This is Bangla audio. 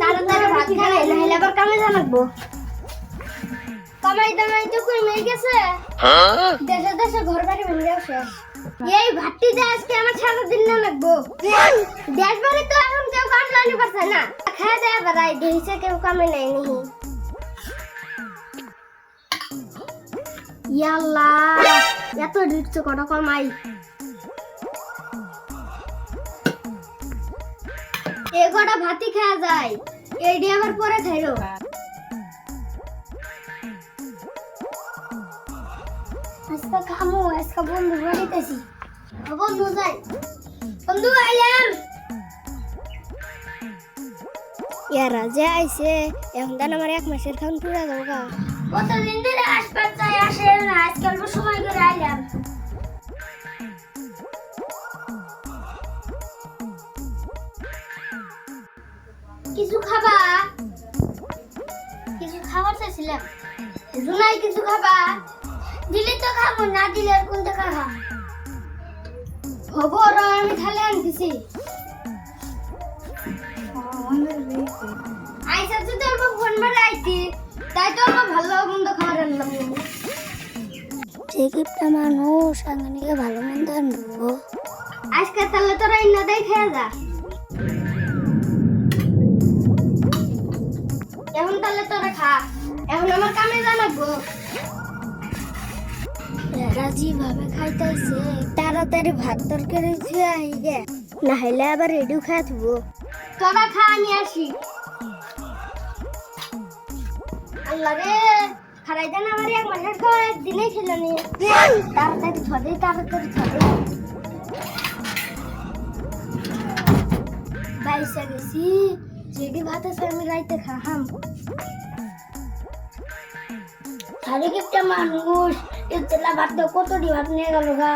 তাড়াতাড়ি ভাত খাই নাহলে আবার কামে জানাবো। কামাই দামাই তো কই মেয়ে গেছে, দেশে দেশে ঘর বাড়ি ভেঙে আসে। এই ভাতটি যে আজকে আমার সারা দিন না লাগবো। দেশ বাড়ি তো এখন কেউ কাম লানি পারছে না, খায় দেয় বেড়াই দেশে কেউ কামে নেই নি। ইয়াল্লা এত রিক্স কত কমাই, এগোটা ভাতই খাওয়া যায়, এইডি আবার পরে খাইলো। আজকে খামো, আজকে বন্ধু বাড়িতেছি। বন্ধু যাই, বন্ধু আইলাম। ইয়ারা যে আইছে এখন দান আমার 1 মাসের খান পুরা যাওগা। কতদিন ধরে আসবার চাই আসে না, আজকে অল্প সময় করে আইলাম। কিছু খাবা? কিছু খাবার চাইছিলাম। জুনাই কিছু খাবা? দিলে তো খাবো, না দিলে আর কোন টাকা খা খবর। আমি খালি আনতেছি। আইসা তো তোর ফোন মারে আইতি, তাই তো আমার ভালো মন্দ খাবার আনলাম। যে গিফটটা মানুষ আঙ্গনিকে ভালো মন্দ আনবো। আজকে তাহলে তোরা ইন্না দেয় খেয়ে যা। এখন তাহলে তোরা খা, এখন আমার কামে জানাবো। রাজি ভাবে খাইতেছে, তাড়াতাড়ি ভাত তরকারি খেয়ে আই গে, না হলে আবার রেডিও খাই থাকবো। তোরা খা, আমি আসি। আল্লাহ রে খারাই দেন আমার 1 মাসের খাওয়া একদিনে খেলো নি। তাড়াতাড়ি ধরে, তাড়াতাড়ি ধরে। বাইসা গেছি, যেটি ভাত আছে আমি রাইতে খাহাম। সারি গিফটটা মানুষ, এর চেলা ভাত কতটি ভাত নিয়ে গেল গা।